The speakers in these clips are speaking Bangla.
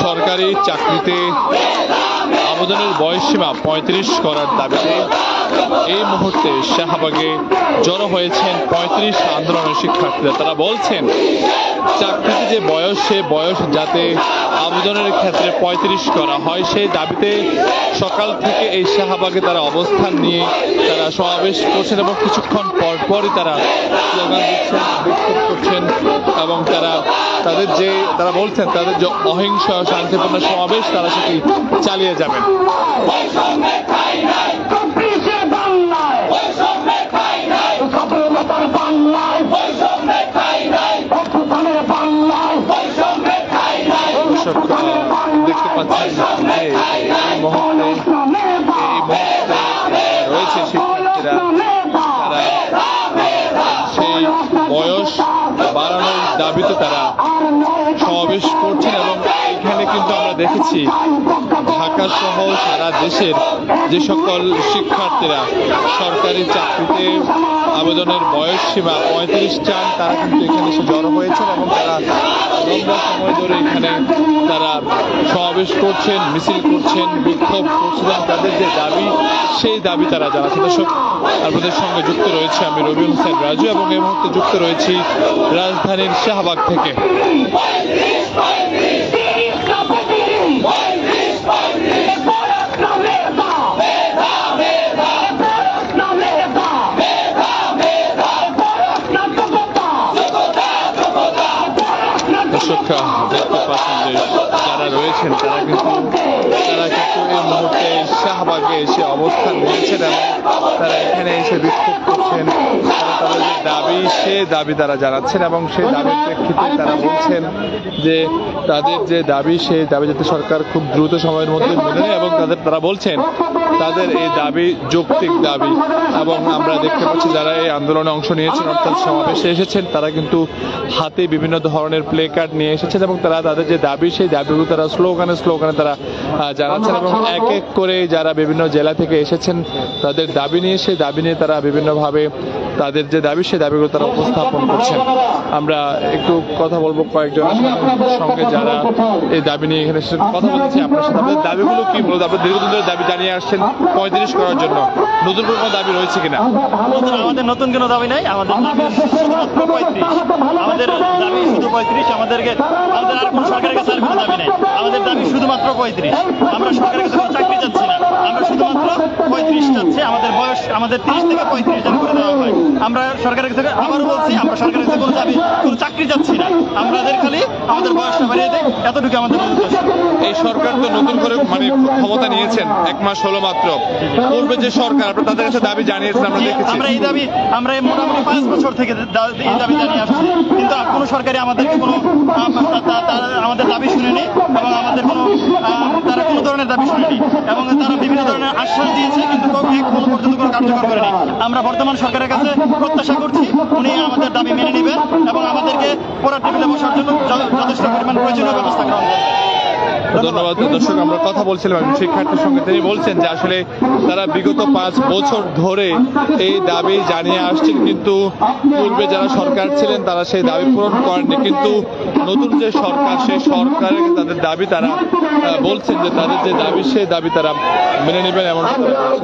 সরকারি চাকরিতে আবেদনের বয়সসীমা ৩৫ করার দাবিতে এই মুহূর্তে শাহবাগে জড়ো হয়েছেন ৩৫ আন্দোলনের শিক্ষার্থীরা। তারা বলছেন চাকরিতে যে বয়স, সে বয়স যাতে আবেদনের ক্ষেত্রে ৩৫ করা হয়, সেই দাবিতে সকাল থেকে এই শাহবাগে তারা অবস্থান নিয়ে তারা সমাবেশ করছেন এবং কিছুক্ষণ পরপরই তারা স্লোগান দিচ্ছেন, বিক্ষোভ করছেন এবং তারা বলছেন তাদের যে অহিংস শান্তিপূর্ণ সমাবেশ তারা সেটি চালিয়ে যাবেন। দেখতে পাচ্ছেন যে এই মুহূর্তে রয়েছে শিক্ষার্থীরা, তারা সেই বয়স বাড়ানোর দাবিতে তারা সমাবেশ করছেন এবং এখানে কিন্তু আমরা দেখেছি ঢাকা সহ সারা দেশের যে সকল শিক্ষার্থীরা সরকারি চাকরিতে আবেদনের বয়স সীমা ৩৫ চান, তারা কিন্তু এখানে এসে জড়ো হয়েছেন এবং তারা লম্বা সময় ধরে এখানে তারা সমাবেশ করছেন, মিছিল করছেন, বিক্ষোভ করছেন। তাদের যে দাবি, সেই দাবি তারা জানাচ্ছেন। দর্শক, আপনাদের সঙ্গে যুক্ত রয়েছে আমি রবি হোসেন রাজু এবং এই মুহূর্তে যুক্ত রয়েছি রাজধানীর শাহবাগ থেকে। দর্শক, দেখতে পাচ্ছেন যে যারা রয়েছেন তারা কিন্তু এই মুহূর্তে শাহবাগে এসে অবস্থান নিয়েছেন এবং তারা এখানে এসে বিক্ষোভ করছেন। তাদের যে দাবি, সে দাবি তারা জানাচ্ছেন এবং সেই দাবির প্রেক্ষিতে তারা বলছেন যে তাদের যে দাবি, সেই দাবি যাতে সরকার খুব দ্রুত সময়ের মধ্যে মেনে নেয় এবং তারা বলছেন তাদের এই দাবি যৌক্তিক দাবি। এবং আমরা দেখতে পাচ্ছি যারা এই আন্দোলনে অংশ নিয়েছেন অর্থাৎ সমাবেশে এসেছেন, তারা কিন্তু হাতে বিভিন্ন ধরনের প্লে কার্ড নিয়ে এসেছেন এবং তারা তাদের যে দাবি, সেই দাবিগুলো তারা স্লোগানে তারা জানাচ্ছেন এবং এক এক করে যারা বিভিন্ন জেলা থেকে এসেছেন তাদের দাবি নিয়ে, সেই দাবি নিয়ে তারা বিভিন্নভাবে তাদের যে দাবি, সেই দাবিগুলো তারা উপস্থাপন করছেন। আমরা একটু কথা বলবো কয়েকজনের সঙ্গে যারা এই দাবি নিয়ে এখানে কথা বলছি আপনার সাথে। আপনাদের দাবিগুলো কি বলবো? আপনার দীর্ঘদিন ধরে দাবি জানিয়ে আসছেন ৩৫ করার জন্য, নতুন কোনো দাবি রয়েছে কিনা? আমাদের নতুন কোনো দাবি নাই, আমাদের দাবি শুধুমাত্র ৩৫। আমাদের দাবি শুধু ৩৫। আমাদের আর কোনো সরকারের কাছে আর কোনো দাবি নাই। আমাদের দাবি শুধুমাত্র ৩৫। আমরা সরকারের কাছে কোনো চাকরি চাচ্ছি না, আমরা শুধুমাত্র ৩৫ চাচ্ছি। আমাদের বয়স ৩০ থেকে ৩৫ জন করে দেওয়া হয়। আমরা সরকারের কাছে আবারও বলছি, আমরা সরকারের কাছে কোনো চাকরি চাচ্ছি না, আমাদের খালি আমাদের বয়সটা বাড়িয়ে দেয়, এতটুকু আমাদের উদ্দেশ্য। এই সরকার তো নতুন করে ক্ষমতা নিয়েছেন, ১ মাস হলো মাত্র। পূর্বে যে সরকার, তাদের কাছে দাবি জানিয়েছেন, আমরা দেখেছি। আমরা এই মোটামুটি 5 বছর থেকে এই দাবি জানিয়ে আসছি, কিন্তু কোনো সরকারই আমাদেরকে আমাদের দাবি শুনেনি এবং তারা কোনো ধরনের দাবি শুনেনি এবং তারা বিভিন্ন ধরনের আশ্বাস দিয়েছে, কিন্তু এখনো পর্যন্ত কোনো কার্যকর করেনি। আমরা বর্তমান সরকারের কাছে প্রত্যাশা করছি উনি আমাদের দাবি মেনে নেবেন এবং আমাদেরকে পড়ার টেবিলে বসার জন্য যথেষ্ট পরিমাণ প্রয়োজনীয় ব্যবস্থা গ্রহণ করবেন। ধন্যবাদ। দর্শক, আমরা কথা বলছিলাম শিক্ষার্থীর সঙ্গে, তিনি বলছেন যে আসলে তারা বিগত 5 বছর ধরে এই দাবি জানিয়ে আসছেন, কিন্তু পূর্বে যারা সরকার ছিলেন তারা সেই দাবি পূরণ করেননি। কিন্তু নতুন যে সরকার, সেই সরকারের তাদের দাবি তারা বলছেন যে তাদের যে দাবি, সেই দাবি তারা মেনে নেবেন। এমন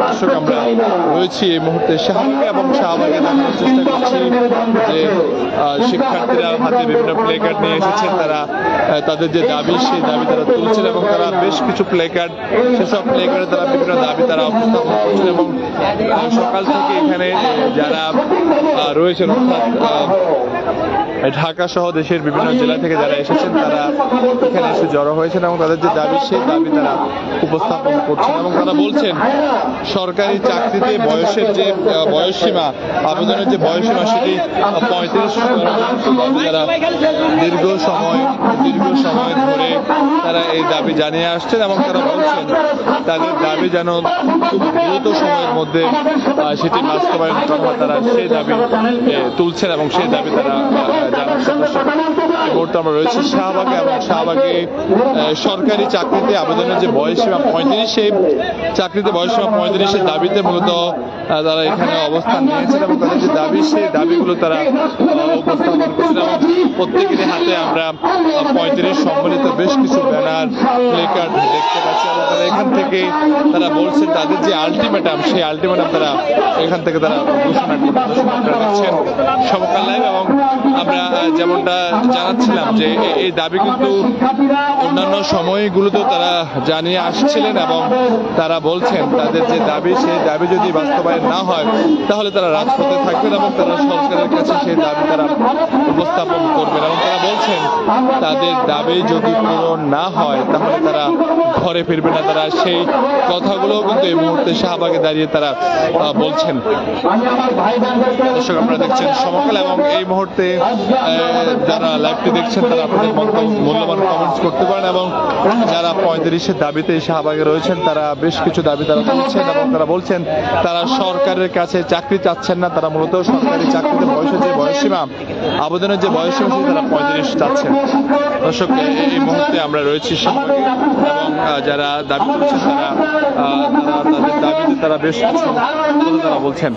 দর্শক, আমরা রয়েছি এই মুহূর্তে শাহবাগে এবং শাহবাগে দেখানোর চেষ্টা করছি যে শিক্ষার্থীরা হাতে বিভিন্ন প্লে কার্ড নিয়ে এসেছেন। তারা তাদের যে দাবি, সেই দাবি তারা তুলছেন এবং তারা বেশ কিছু প্লে কার্ড, সেসব প্লে কার্ডে তারা বিভিন্ন দাবি তারা উপস্থাপন করছেন এবং সকাল থেকে এখানে যারা রয়েছেন অর্থাৎ ঢাকা সহ দেশের বিভিন্ন জেলা থেকে যারা এসেছেন তারা এখানে এসে জড়ো হয়েছেন এবং তাদের যে দাবি, সেই দাবি তারা উপস্থাপন করছেন এবং তারা বলছেন সরকারি চাকরিতে বয়সের যে বয়সসীমা, আবেদনের যে বয়সসীমা, সেটি ৩৫। যারা দীর্ঘ সময় ধরে তারা এই দাবি জানিয়ে আসছেন এবং তারা বলছেন তাদের দাবি যেন খুব দ্রুত সময়ের মধ্যে সেটি বাস্তবায়ন করা হয়। তারা সেই দাবি তুলছেন এবং সেই দাবি তারা জানাচ্ছেন। মুহূর্তে আমরা রয়েছি শাহবাগে, এবং শাহবাগে সরকারি চাকরিতে আবেদনের যে বয়সসীমা 35, সেই চাকরিতে বয়সসীমা 35-এর দাবিতে মূলত তারা এখানে অবস্থান নিয়েছেন এবং তাদের যে দাবি, সেই দাবিগুলো তারা উপস্থাপন করছেন। এবং প্রত্যেকেরই হাতে আমরা 35 সম্বলিত বেশ কিছু ব্যানার, প্লেকার্ড দেখতে পাচ্ছি, এবং তারা এখান থেকে তারা বলছেন তাদের যে আলটিমেটাম, সেই আলটিমেটাম তারা এখান থেকে তারা ঘোষণা করছেন। আপনারা দেখছেন সমকাল লাইভ, এবং আমরা যেমনটা জানাচ্ছিলাম যে এই দাবি কিন্তু অন্যান্য সময়গুলোতেও তারা জানিয়ে আসছিলেন, এবং তারা বলছেন তাদের যে দাবি, সেই দাবি যদি বাস্তবায়ন না হয় তাহলে তারা রাজপথে থাকবেন এবং তারা সরকারের কাছে সেই দাবি তারা উপস্থাপন করবেন। এবং তারা বলছেন তাদের দাবি যদি পূরণ না হয় তাহলে তারা ঘরে ফিরবে না। তারা সেই কথাগুলো কিন্তু এই মুহূর্তে শাহবাগে দাঁড়িয়ে তারা বলছেন। দর্শক, আপনারা দেখছেন সমকাল, এবং এই মুহূর্তে যারা লাইভটি দেখছেন তারা আপনাদের মূল্যবান কমেন্টস করতে পারেন, এবং যারা 35-এর দাবিতে শাহবাগে রয়েছেন তারা বেশ কিছু দাবি তারা তুলছেন, এবং তারা বলছেন তারা সরকারের কাছে চাকরি চাচ্ছেন না, তারা মূলত সরকারি চাকরিতে বয়সের যে বয়সসীমা, আবেদনের যে বয়সসীমা, সেটি তারা 35 চাচ্ছেন। দর্শক, এই মুহূর্তে আমরা রয়েছি শাহবাগে, এবং যারা দাবি করছেন তারা তাদের দাবিতে তারা বেশ কিছু কথা তারা বলছেন।